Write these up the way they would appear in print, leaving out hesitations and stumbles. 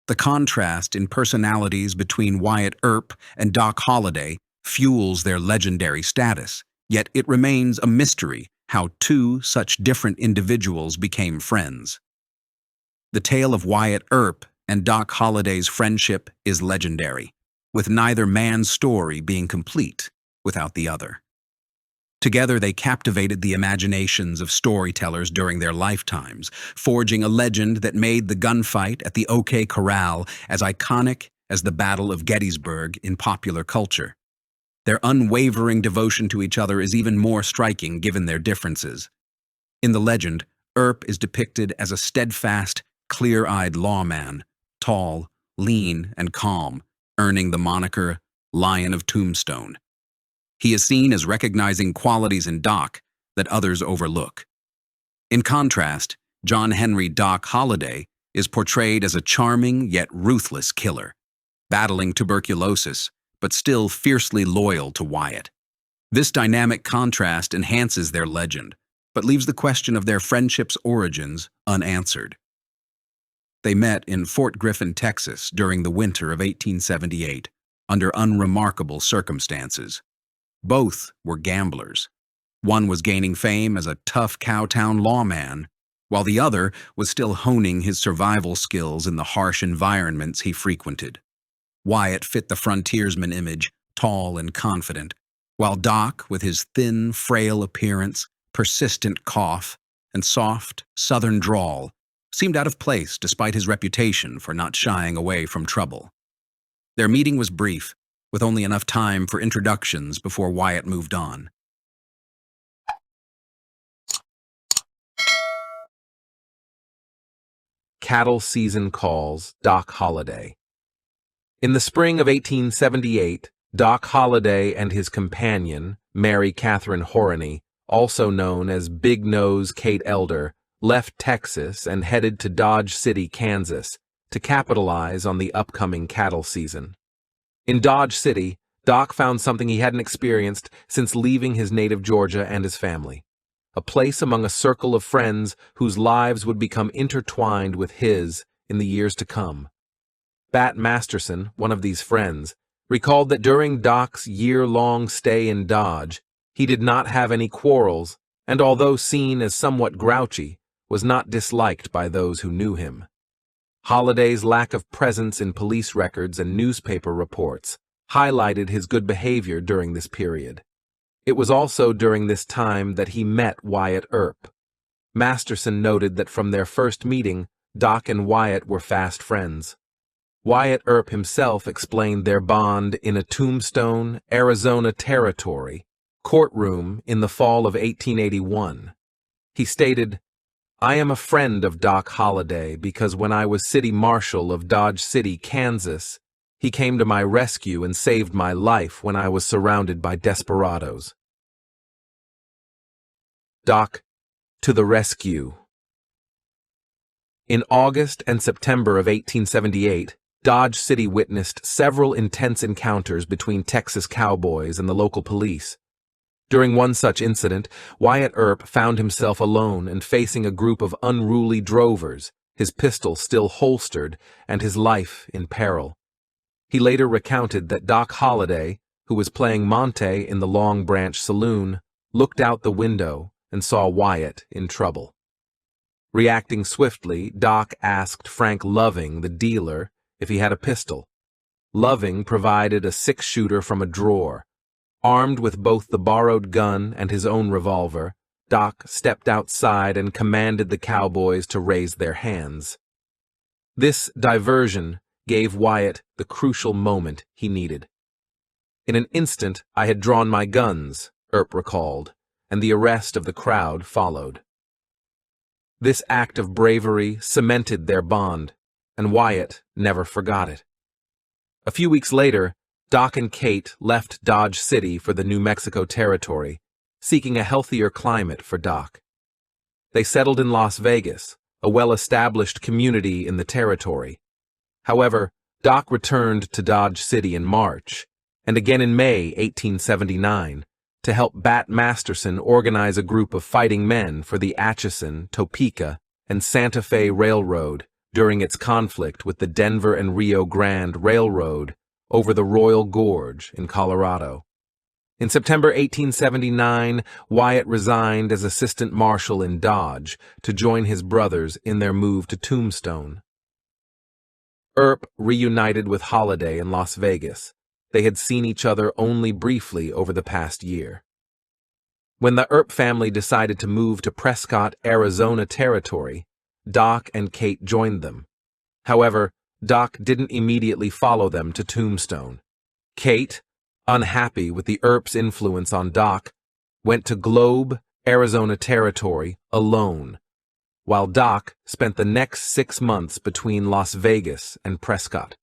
The contrast in personalities between Wyatt Earp and Doc Holliday fuels their legendary status, yet it remains a mystery how two such different individuals became friends. The tale of Wyatt Earp and Doc Holliday's friendship is legendary, with neither man's story being complete without the other. Together they captivated the imaginations of storytellers during their lifetimes, forging a legend that made the gunfight at the OK Corral as iconic as the Battle of Gettysburg in popular culture. Their unwavering devotion to each other is even more striking given their differences. In the legend, Earp is depicted as a steadfast, clear-eyed lawman, tall, lean, and calm, earning the moniker Lion of Tombstone. He is seen as recognizing qualities in Doc that others overlook. In contrast, John Henry Doc Holliday is portrayed as a charming yet ruthless killer, battling tuberculosis, but still fiercely loyal to Wyatt. This dynamic contrast enhances their legend, but leaves the question of their friendship's origins unanswered. They met in Fort Griffin, Texas, during the winter of 1878, under unremarkable circumstances. Both were gamblers. One was gaining fame as a tough cowtown lawman, while the other was still honing his survival skills in the harsh environments he frequented. Wyatt fit the frontiersman image, tall and confident, while Doc, with his thin, frail appearance, persistent cough, and soft, southern drawl, seemed out of place despite his reputation for not shying away from trouble. Their meeting was brief, with only enough time for introductions before Wyatt moved on. Cattle season calls Doc Holliday. In the spring of 1878, Doc Holliday and his companion, Mary Catherine Horney, also known as Big Nose Kate Elder, left Texas and headed to Dodge City, Kansas, to capitalize on the upcoming cattle season. In Dodge City, Doc found something he hadn't experienced since leaving his native Georgia and his family, a place among a circle of friends whose lives would become intertwined with his in the years to come. Bat Masterson, one of these friends, recalled that during Doc's year-long stay in Dodge, he did not have any quarrels, and although seen as somewhat grouchy, was not disliked by those who knew him. Holliday's lack of presence in police records and newspaper reports highlighted his good behavior during this period. It was also during this time that he met Wyatt Earp. Masterson noted that from their first meeting, Doc and Wyatt were fast friends. Wyatt Earp himself explained their bond in a Tombstone, Arizona territory courtroom in the fall of 1881. He stated, "I am a friend of Doc Holliday because when I was city marshal of Dodge City, Kansas, he came to my rescue and saved my life when I was surrounded by desperados." Doc to the rescue. In August and September of 1878, Dodge City witnessed several intense encounters between Texas cowboys and the local police. During one such incident, Wyatt Earp found himself alone and facing a group of unruly drovers, his pistol still holstered and his life in peril. He later recounted that Doc Holliday, who was playing Monte in the Long Branch Saloon, looked out the window and saw Wyatt in trouble. Reacting swiftly, Doc asked Frank Loving, the dealer, if he had a pistol. Loving provided a six-shooter from a drawer. Armed with both the borrowed gun and his own revolver, Doc stepped outside and commanded the cowboys to raise their hands. This diversion gave Wyatt the crucial moment he needed. "In an instant I had drawn my guns," Earp recalled, and the arrest of the crowd followed. This act of bravery cemented their bond, and Wyatt never forgot it. A few weeks later, Doc and Kate left Dodge City for the New Mexico territory, seeking a healthier climate for Doc. They settled in Las Vegas, a well-established community in the territory. However, Doc returned to Dodge City in March, and again in May 1879, to help Bat Masterson organize a group of fighting men for the Atchison, Topeka, and Santa Fe Railroad during its conflict with the Denver and Rio Grande Railroad over the Royal Gorge in Colorado. In September 1879, Wyatt resigned as assistant marshal in Dodge to join his brothers in their move to Tombstone. Earp reunited with Holliday in Las Vegas. They had seen each other only briefly over the past year. When the Earp family decided to move to Prescott, Arizona territory, Doc and Kate joined them. However, Doc didn't immediately follow them to Tombstone. Kate, unhappy with the Earps' influence on Doc, went to Globe, Arizona territory alone, while Doc spent the next 6 months between Las Vegas and Prescott.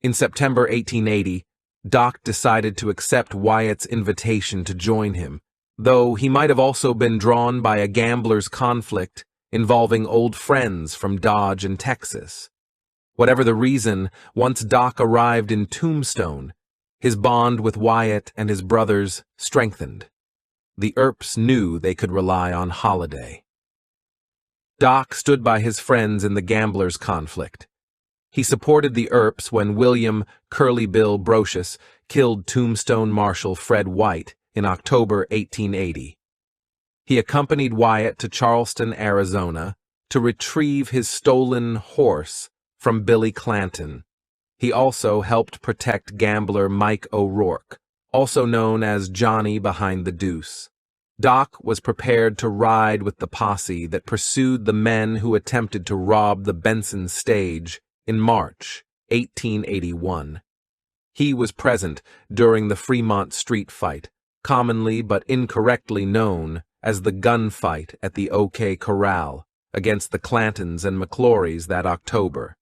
In September 1880, Doc decided to accept Wyatt's invitation to join him, though he might have also been drawn by a gambler's conflict involving old friends from Dodge and Texas. Whatever the reason, once Doc arrived in Tombstone, his bond with Wyatt and his brothers strengthened. The Earps knew they could rely on Holliday. Doc stood by his friends in the gambler's conflict. He supported the Earps when William Curly Bill Brocious killed Tombstone Marshal Fred White in October 1880. He accompanied Wyatt to Charleston, Arizona, to retrieve his stolen horse from Billy Clanton. He also helped protect gambler Mike O'Rourke, also known as Johnny Behind the Deuce. Doc was prepared to ride with the posse that pursued the men who attempted to rob the Benson stage in March 1881. He was present during the Fremont Street fight, commonly but incorrectly known as the gunfight at the OK Corral against the Clantons and McClorys that October.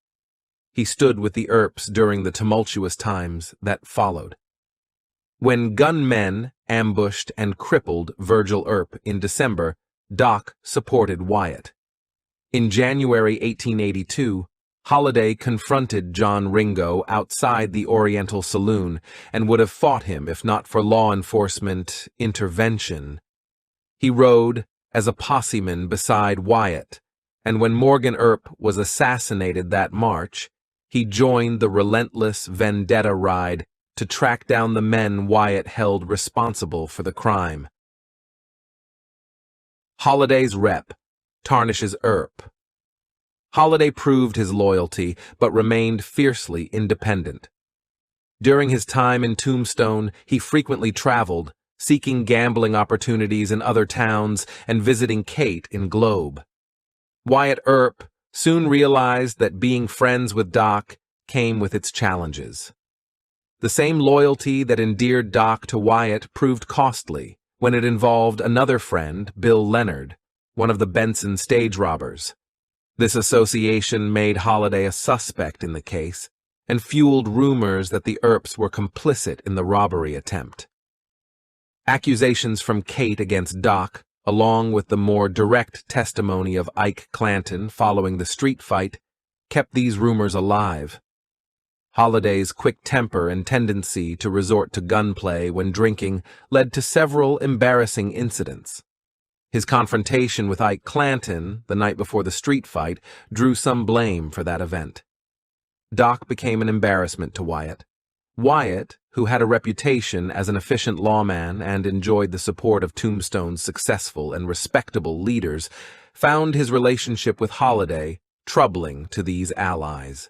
He stood with the Earps during the tumultuous times that followed. When gunmen ambushed and crippled Virgil Earp in December, Doc supported Wyatt. In January 1882, Holliday confronted John Ringo outside the Oriental Saloon and would have fought him if not for law enforcement intervention. He rode as a posseman beside Wyatt, and when Morgan Earp was assassinated that March, he joined the relentless vendetta ride to track down the men Wyatt held responsible for the crime. Holliday's rep tarnishes Earp. Holliday proved his loyalty, but remained fiercely independent. During his time in Tombstone, he frequently traveled, seeking gambling opportunities in other towns and visiting Kate in Globe. Wyatt Earp soon realized that being friends with Doc came with its challenges. The same loyalty that endeared Doc to Wyatt proved costly when it involved another friend, Bill Leonard, one of the Benson stage robbers. This association made Holliday a suspect in the case and fueled rumors that the Earps were complicit in the robbery attempt. Accusations from Kate against Doc, along with the more direct testimony of Ike Clanton following the street fight, kept these rumors alive. Holliday's quick temper and tendency to resort to gunplay when drinking led to several embarrassing incidents. His confrontation with Ike Clanton the night before the street fight drew some blame for that event. Doc became an embarrassment to Wyatt. Wyatt, who had a reputation as an efficient lawman and enjoyed the support of Tombstone's successful and respectable leaders, found his relationship with Holliday troubling to these allies.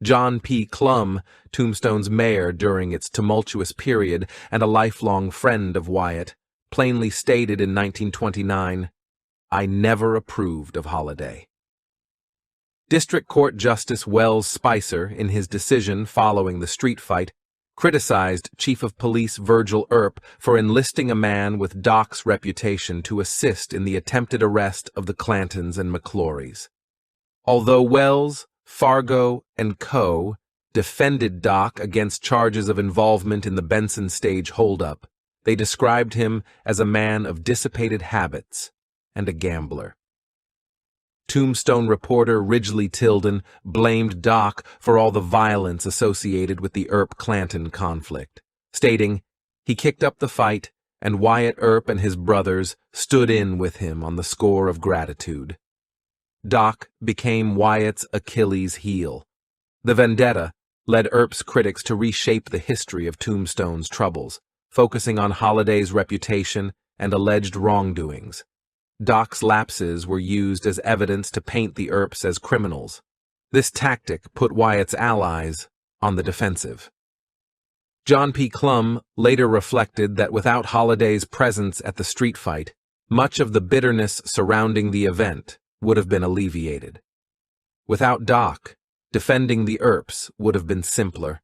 John P. Clum, Tombstone's mayor during its tumultuous period and a lifelong friend of Wyatt, plainly stated in 1929, "I never approved of Holliday." District Court Justice Wells Spicer, in his decision following the street fight, criticized Chief of Police Virgil Earp for enlisting a man with Doc's reputation to assist in the attempted arrest of the Clantons and McClorys. Although Wells, Fargo, and Co. defended Doc against charges of involvement in the Benson stage holdup, they described him as a man of dissipated habits and a gambler. Tombstone reporter Ridgely Tilden blamed Doc for all the violence associated with the Earp-Clanton conflict, stating, "He kicked up the fight, and Wyatt Earp and his brothers stood in with him on the score of gratitude." Doc became Wyatt's Achilles heel. The vendetta led Earp's critics to reshape the history of Tombstone's troubles, focusing on Holliday's reputation and alleged wrongdoings. Doc's lapses were used as evidence to paint the Earps as criminals. This tactic put Wyatt's allies on the defensive. John P. Clum later reflected that without Holliday's presence at the street fight, much of the bitterness surrounding the event would have been alleviated. Without Doc, defending the Earps would have been simpler.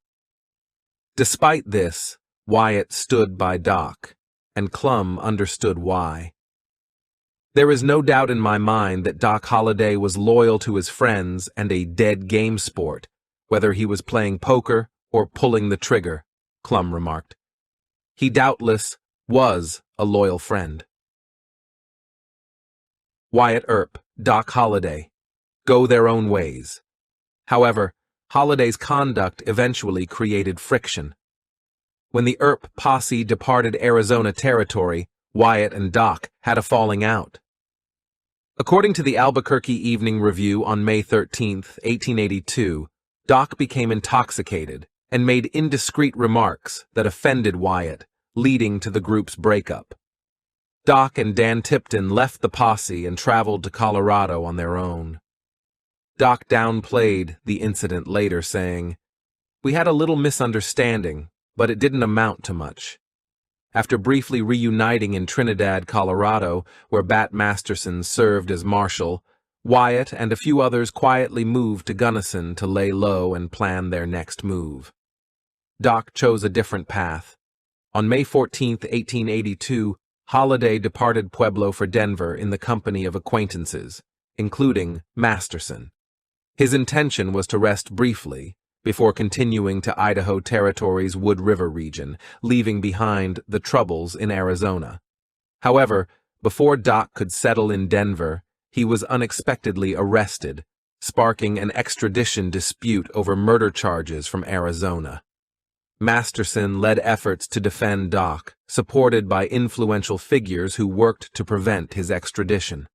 Despite this, Wyatt stood by Doc, and Clum understood why. There is no doubt in my mind that Doc Holliday was loyal to his friends and a dead game sport, whether he was playing poker or pulling the trigger, Clum remarked. He doubtless was a loyal friend. Wyatt Earp, Doc Holliday, go their own ways. However, Holliday's conduct eventually created friction. When the Earp posse departed Arizona territory, Wyatt and Doc had a falling out. According to the Albuquerque Evening Review on May 13, 1882, Doc became intoxicated and made indiscreet remarks that offended Wyatt, leading to the group's breakup. Doc and Dan Tipton left the posse and traveled to Colorado on their own. Doc downplayed the incident later, saying, "We had a little misunderstanding, but it didn't amount to much." After briefly reuniting in Trinidad, Colorado, where Bat Masterson served as marshal, Wyatt and a few others quietly moved to Gunnison to lay low and plan their next move. Doc chose a different path. On May 14, 1882, Holliday departed Pueblo for Denver in the company of acquaintances, including Masterson. His intention was to rest briefly before continuing to Idaho Territory's Wood River region, leaving behind the troubles in Arizona. However, before Doc could settle in Denver, he was unexpectedly arrested, sparking an extradition dispute over murder charges from Arizona. Masterson led efforts to defend Doc, supported by influential figures who worked to prevent his extradition.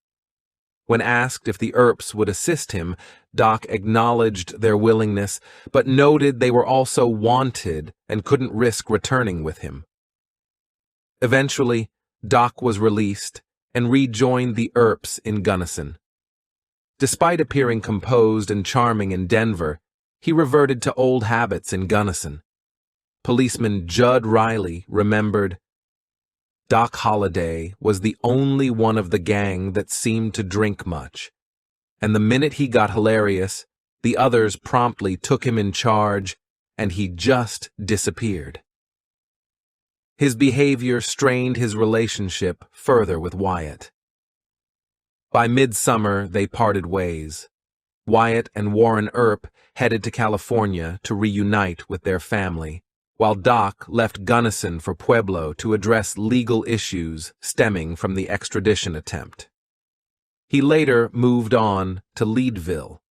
When asked if the Earps would assist him, Doc acknowledged their willingness, but noted they were also wanted and couldn't risk returning with him. Eventually, Doc was released and rejoined the Earps in Gunnison. Despite appearing composed and charming in Denver, he reverted to old habits in Gunnison. Policeman Judd Riley remembered, "Doc Holliday was the only one of the gang that seemed to drink much, and the minute he got hilarious, the others promptly took him in charge, and he just disappeared." His behavior strained his relationship further with Wyatt. By midsummer, they parted ways. Wyatt and Warren Earp headed to California to reunite with their family, while Doc left Gunnison for Pueblo to address legal issues stemming from the extradition attempt. He later moved on to Leadville.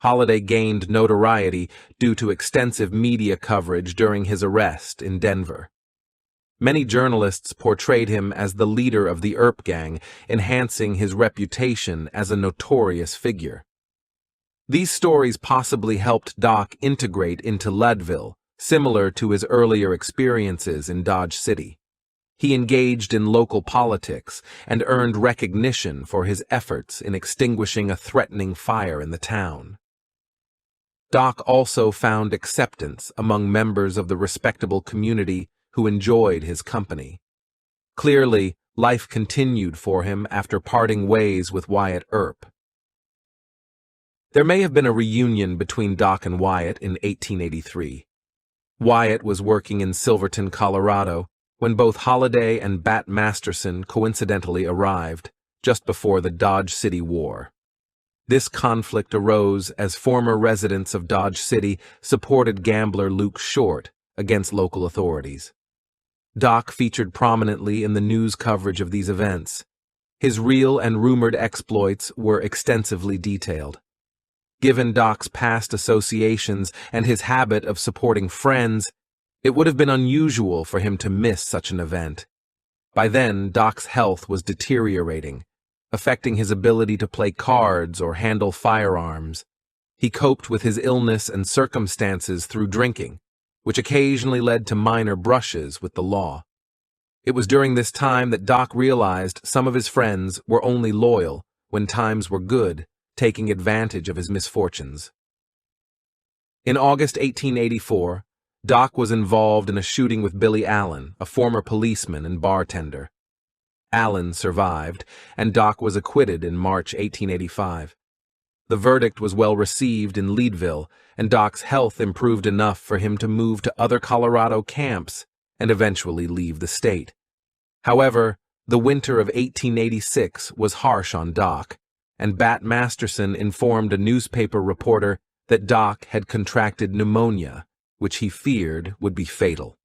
Holliday gained notoriety due to extensive media coverage during his arrest in Denver. Many journalists portrayed him as the leader of the Earp gang, enhancing his reputation as a notorious figure. These stories possibly helped Doc integrate into Leadville, similar to his earlier experiences in Dodge City. He engaged in local politics and earned recognition for his efforts in extinguishing a threatening fire in the town. Doc also found acceptance among members of the respectable community who enjoyed his company. Clearly, life continued for him after parting ways with Wyatt Earp. There may have been a reunion between Doc and Wyatt in 1883. Wyatt was working in Silverton, Colorado, when both Holliday and Bat Masterson coincidentally arrived, just before the Dodge City War. This conflict arose as former residents of Dodge City supported gambler Luke Short against local authorities. Doc featured prominently in the news coverage of these events. His real and rumored exploits were extensively detailed. Given Doc's past associations and his habit of supporting friends, it would have been unusual for him to miss such an event. By then, Doc's health was deteriorating, affecting his ability to play cards or handle firearms. He coped with his illness and circumstances through drinking, which occasionally led to minor brushes with the law. It was during this time that Doc realized some of his friends were only loyal when times were good, taking advantage of his misfortunes. In August 1884, Doc was involved in a shooting with Billy Allen, a former policeman and bartender. Allen survived, and Doc was acquitted in March 1885. The verdict was well received in Leadville, and Doc's health improved enough for him to move to other Colorado camps and eventually leave the state. However, the winter of 1886 was harsh on Doc, and Bat Masterson informed a newspaper reporter that Doc had contracted pneumonia, which he feared would be fatal.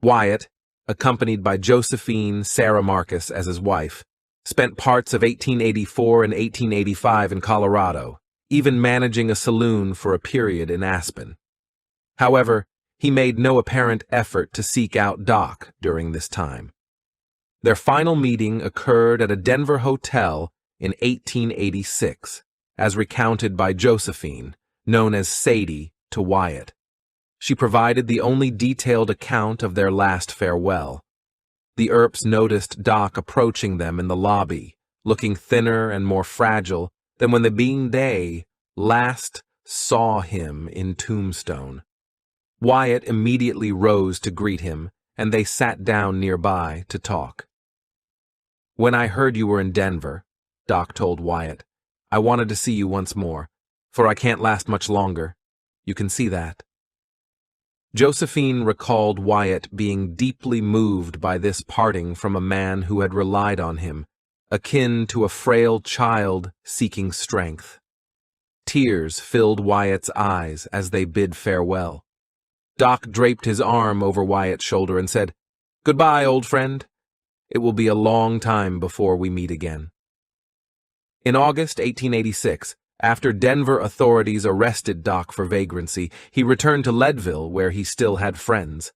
Wyatt, accompanied by Josephine Sarah Marcus as his wife, spent parts of 1884 and 1885 in Colorado, even managing a saloon for a period in Aspen. However, he made no apparent effort to seek out Doc during this time. Their final meeting occurred at a Denver hotel in 1886, as recounted by Josephine, known as Sadie, to Wyatt. She provided the only detailed account of their last farewell. The Earps noticed Doc approaching them in the lobby, looking thinner and more fragile than when they last saw him in Tombstone. Wyatt immediately rose to greet him, and they sat down nearby to talk. "When I heard you were in Denver," Doc told Wyatt, "I wanted to see you once more, for I can't last much longer. You can see that." Josephine recalled Wyatt being deeply moved by this parting from a man who had relied on him, akin to a frail child seeking strength. Tears filled Wyatt's eyes as they bid farewell. Doc draped his arm over Wyatt's shoulder and said, "Goodbye, old friend. It will be a long time before we meet again." In August 1886, after Denver authorities arrested Doc for vagrancy, he returned to Leadville, where he still had friends.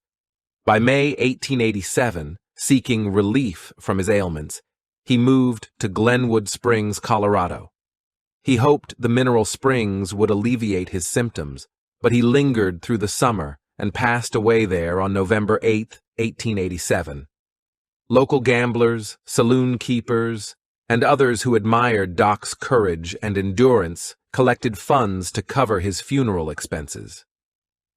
By May 1887, seeking relief from his ailments, he moved to Glenwood Springs, Colorado. He hoped the mineral springs would alleviate his symptoms, but he lingered through the summer and passed away there on November 8, 1887. Local gamblers, saloon keepers, and others who admired Doc's courage and endurance collected funds to cover his funeral expenses.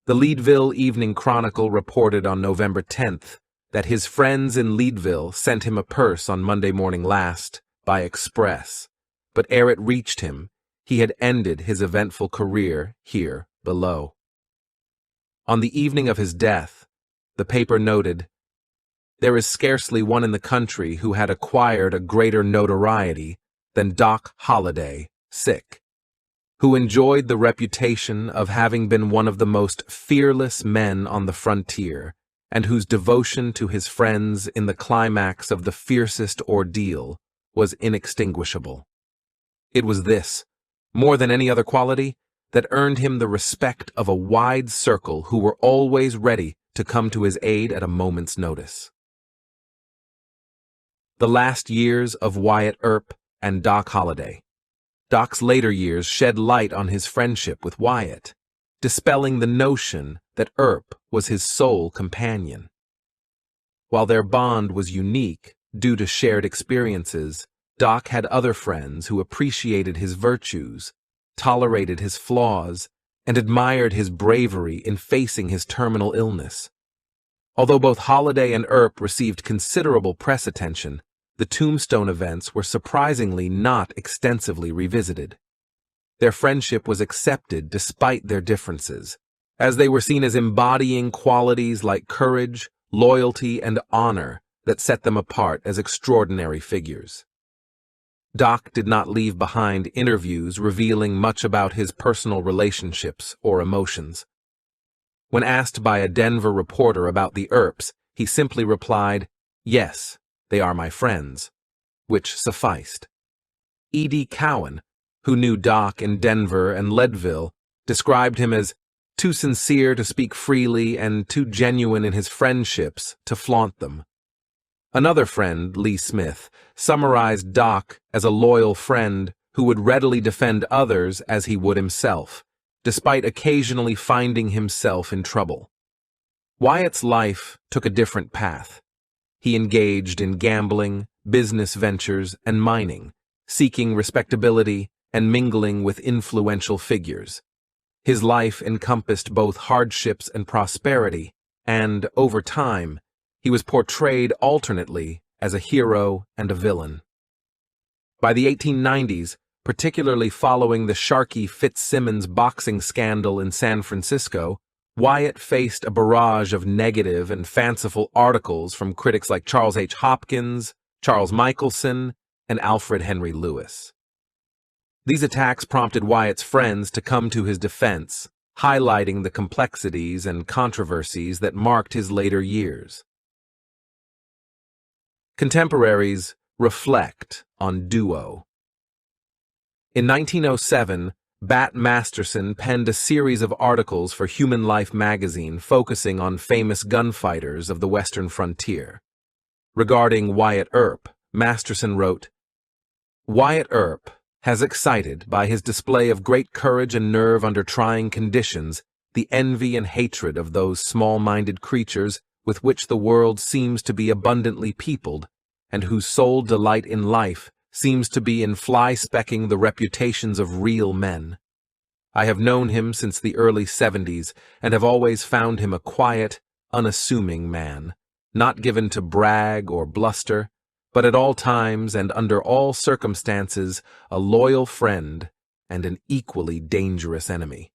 The Leadville Evening Chronicle reported on November 10th that his friends in Leadville sent him a purse on Monday morning last by express, but ere it reached him, he had ended his eventful career here below. On the evening of his death, the paper noted, "There is scarcely one in the country who had acquired a greater notoriety than Doc Holliday, sick, who enjoyed the reputation of having been one of the most fearless men on the frontier, and whose devotion to his friends in the climax of the fiercest ordeal was inextinguishable. It was this, more than any other quality, that earned him the respect of a wide circle who were always ready to come to his aid at a moment's notice." The last years of Wyatt Earp and Doc Holliday. Doc's later years shed light on his friendship with Wyatt, dispelling the notion that Earp was his sole companion. While their bond was unique due to shared experiences, Doc had other friends who appreciated his virtues, tolerated his flaws, and admired his bravery in facing his terminal illness. Although both Holliday and Earp received considerable press attention, the Tombstone events were surprisingly not extensively revisited. Their friendship was accepted despite their differences, as they were seen as embodying qualities like courage, loyalty, and honor that set them apart as extraordinary figures. Doc did not leave behind interviews revealing much about his personal relationships or emotions. When asked by a Denver reporter about the Earps, he simply replied, "Yes, they are my friends," which sufficed. E.D. Cowan, who knew Doc in Denver and Leadville, described him as too sincere to speak freely and too genuine in his friendships to flaunt them. Another friend, Lee Smith, summarized Doc as a loyal friend who would readily defend others as he would himself, despite occasionally finding himself in trouble. Wyatt's life took a different path. He engaged in gambling, business ventures, and mining, seeking respectability and mingling with influential figures. His life encompassed both hardships and prosperity, and, over time, he was portrayed alternately as a hero and a villain. By the 1890s, particularly following the Sharkey Fitzsimmons boxing scandal in San Francisco, Wyatt faced a barrage of negative and fanciful articles from critics like Charles H. Hopkins, Charles Michelson, and Alfred Henry Lewis. These attacks prompted Wyatt's friends to come to his defense, highlighting the complexities and controversies that marked his later years. Contemporaries reflect on Duo. In 1907, Bat Masterson penned a series of articles for Human Life magazine focusing on famous gunfighters of the Western frontier. Regarding Wyatt Earp, Masterson wrote, "Wyatt Earp has excited, by his display of great courage and nerve under trying conditions, the envy and hatred of those small-minded creatures with which the world seems to be abundantly peopled, and whose sole delight in life seems to be in fly-specking the reputations of real men. I have known him since the early 70s, and have always found him a quiet, unassuming man, not given to brag or bluster, but at all times and under all circumstances a loyal friend and an equally dangerous enemy."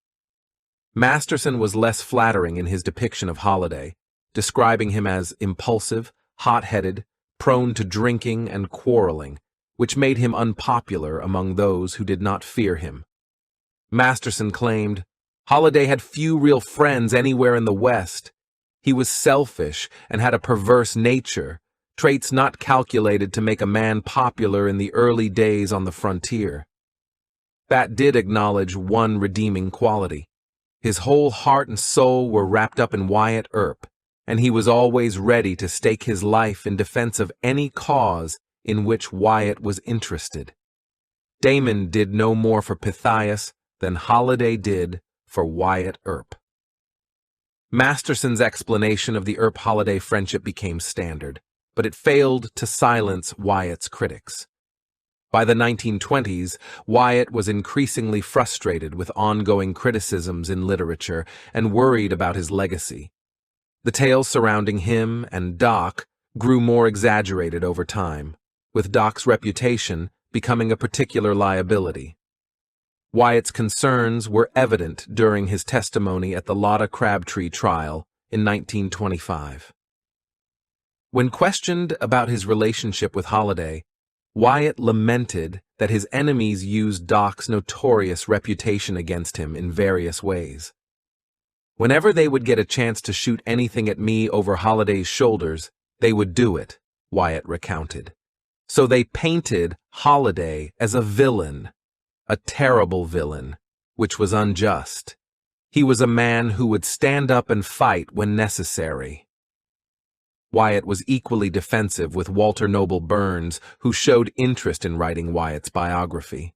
Masterson was less flattering in his depiction of Holliday, describing him as impulsive, hot-headed, prone to drinking and quarreling, which made him unpopular among those who did not fear him. Masterson claimed, "Holliday had few real friends anywhere in the West. He was selfish and had a perverse nature, traits not calculated to make a man popular in the early days on the frontier." Bat did acknowledge one redeeming quality. His whole heart and soul were wrapped up in Wyatt Earp, and he was always ready to stake his life in defense of any cause in which Wyatt was interested. Damon did no more for Pythias than Holliday did for Wyatt Earp. Masterson's explanation of the Earp-Holliday friendship became standard, but it failed to silence Wyatt's critics. By the 1920s, Wyatt was increasingly frustrated with ongoing criticisms in literature and worried about his legacy. The tales surrounding him and Doc grew more exaggerated over time, with Doc's reputation becoming a particular liability. Wyatt's concerns were evident during his testimony at the Lotta Crabtree trial in 1925. When questioned about his relationship with Holliday, Wyatt lamented that his enemies used Doc's notorious reputation against him in various ways. "Whenever they would get a chance to shoot anything at me over Holliday's shoulders, they would do it," Wyatt recounted. "So they painted Holliday as a villain, a terrible villain, which was unjust. He was a man who would stand up and fight when necessary." Wyatt was equally defensive with Walter Noble Burns, who showed interest in writing Wyatt's biography.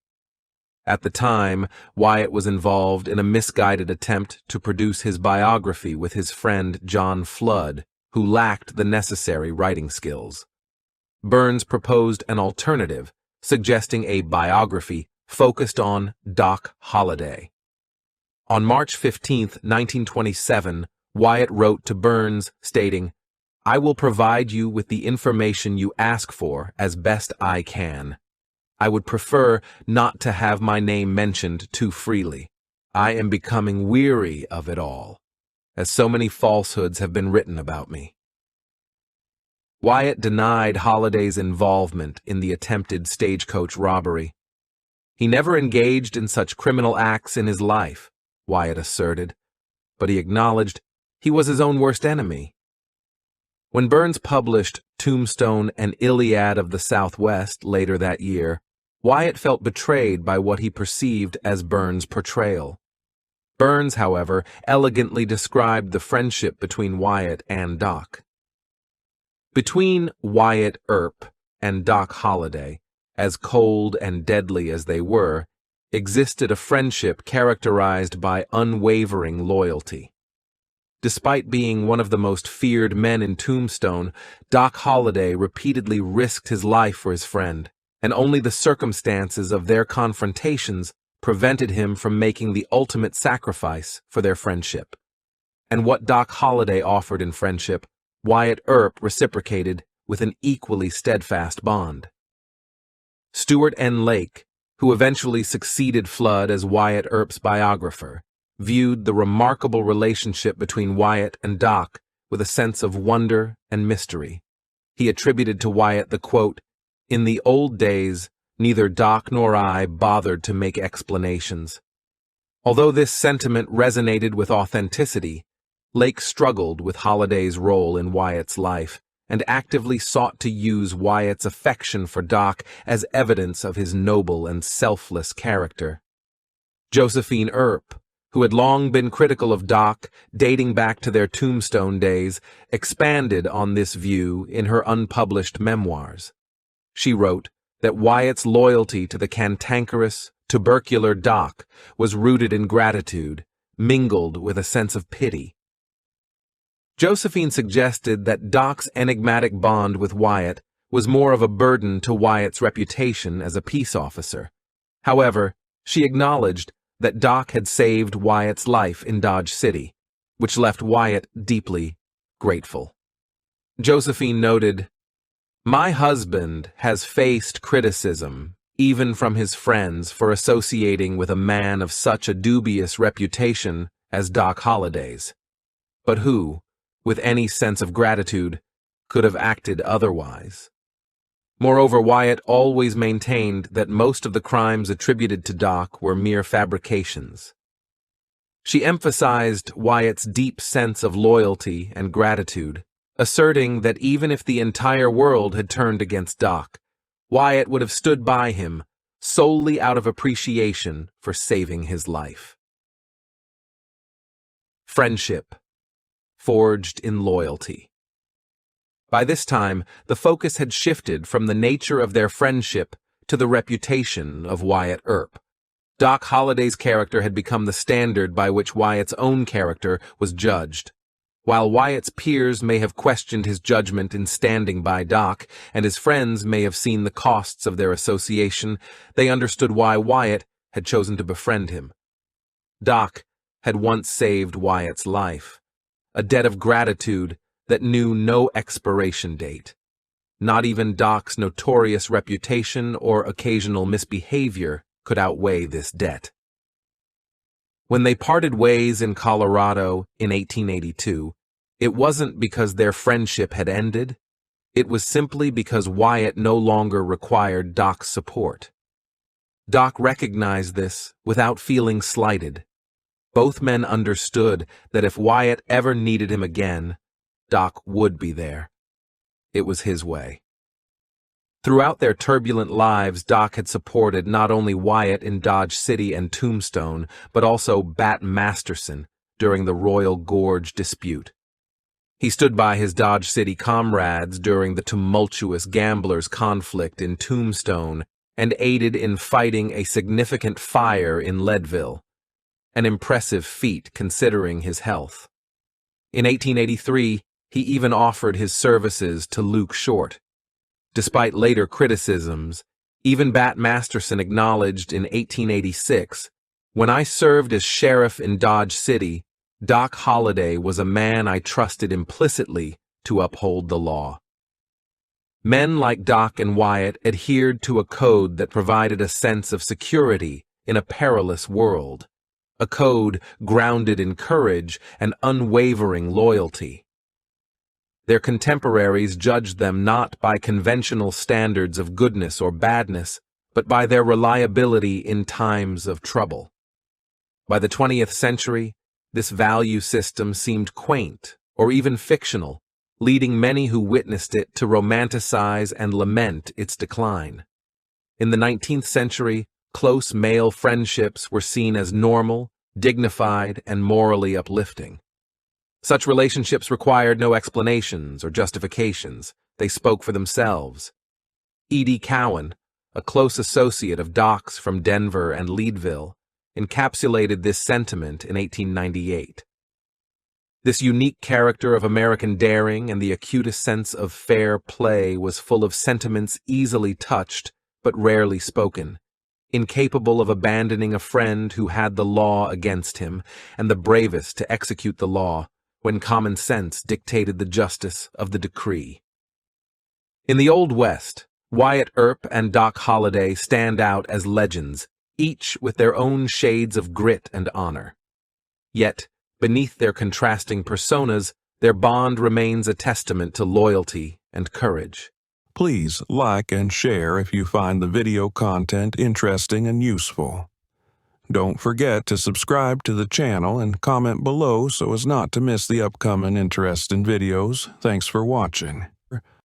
At the time, Wyatt was involved in a misguided attempt to produce his biography with his friend John Flood, who lacked the necessary writing skills. Burns proposed an alternative, suggesting a biography focused on Doc Holliday. On March 15, 1927, Wyatt wrote to Burns, stating, "I will provide you with the information you ask for as best I can. I would prefer not to have my name mentioned too freely. I am becoming weary of it all, as so many falsehoods have been written about me." Wyatt denied Holliday's involvement in the attempted stagecoach robbery. "He never engaged in such criminal acts in his life," Wyatt asserted, but he acknowledged he was his own worst enemy. When Burns published Tombstone and Iliad of the Southwest later that year, Wyatt felt betrayed by what he perceived as Burns' portrayal. Burns, however, elegantly described the friendship between Wyatt and Doc. Between Wyatt Earp and Doc Holliday, as cold and deadly as they were, existed a friendship characterized by unwavering loyalty. Despite being one of the most feared men in Tombstone, Doc Holliday repeatedly risked his life for his friend, and only the circumstances of their confrontations prevented him from making the ultimate sacrifice for their friendship. And what Doc Holliday offered in friendship, Wyatt Earp reciprocated with an equally steadfast bond. Stuart N. Lake, who eventually succeeded Flood as Wyatt Earp's biographer, viewed the remarkable relationship between Wyatt and Doc with a sense of wonder and mystery. He attributed to Wyatt the quote, "In the old days, neither Doc nor I bothered to make explanations." Although this sentiment resonated with authenticity, Lake struggled with Holliday's role in Wyatt's life and actively sought to use Wyatt's affection for Doc as evidence of his noble and selfless character. Josephine Earp, who had long been critical of Doc dating back to their Tombstone days, expanded on this view in her unpublished memoirs. She wrote that Wyatt's loyalty to the cantankerous, tubercular Doc was rooted in gratitude, mingled with a sense of pity. Josephine suggested that Doc's enigmatic bond with Wyatt was more of a burden to Wyatt's reputation as a peace officer. However, she acknowledged that Doc had saved Wyatt's life in Dodge City, which left Wyatt deeply grateful. Josephine noted, "My husband has faced criticism, even from his friends, for associating with a man of such a dubious reputation as Doc Holliday's. But who, with any sense of gratitude, could have acted otherwise?" Moreover, Wyatt always maintained that most of the crimes attributed to Doc were mere fabrications. She emphasized Wyatt's deep sense of loyalty and gratitude, asserting that even if the entire world had turned against Doc, Wyatt would have stood by him solely out of appreciation for saving his life. Friendship, forged in loyalty. By this time, the focus had shifted from the nature of their friendship to the reputation of Wyatt Earp. Doc Holliday's character had become the standard by which Wyatt's own character was judged. While Wyatt's peers may have questioned his judgment in standing by Doc, and his friends may have seen the costs of their association, they understood why Wyatt had chosen to befriend him. Doc had once saved Wyatt's life, a debt of gratitude that knew no expiration date. Not even Doc's notorious reputation or occasional misbehavior could outweigh this debt. When they parted ways in Colorado in 1882, it wasn't because their friendship had ended. It was simply because Wyatt no longer required Doc's support. Doc recognized this without feeling slighted. Both men understood that if Wyatt ever needed him again, Doc would be there. It was his way. Throughout their turbulent lives, Doc had supported not only Wyatt in Dodge City and Tombstone, but also Bat Masterson during the Royal Gorge dispute. He stood by his Dodge City comrades during the tumultuous gamblers' conflict in Tombstone and aided in fighting a significant fire in Leadville, an impressive feat considering his health. In 1883, he even offered his services to Luke Short. Despite later criticisms, even Bat Masterson acknowledged in 1886, "When I served as sheriff in Dodge City, Doc Holliday was a man I trusted implicitly to uphold the law." Men like Doc and Wyatt adhered to a code that provided a sense of security in a perilous world, a code grounded in courage and unwavering loyalty. Their contemporaries judged them not by conventional standards of goodness or badness, but by their reliability in times of trouble. By the 20th century, this value system seemed quaint or even fictional, leading many who witnessed it to romanticize and lament its decline. In the 19th century, close male friendships were seen as normal, dignified, and morally uplifting. Such relationships required no explanations or justifications. They spoke for themselves. E.D. Cowan, a close associate of Doc's from Denver and Leadville, encapsulated this sentiment in 1898. This unique character of American daring and the acutest sense of fair play was full of sentiments easily touched but rarely spoken, incapable of abandoning a friend who had the law against him, and the bravest to execute the law when common sense dictated the justice of the decree. In the Old West, Wyatt Earp and Doc Holliday stand out as legends, each with their own shades of grit and honor. Yet, beneath their contrasting personas, their bond remains a testament to loyalty and courage. Please like and share if you find the video content interesting and useful. Don't forget to subscribe to the channel and comment below so as not to miss the upcoming interesting videos. Thanks for watching.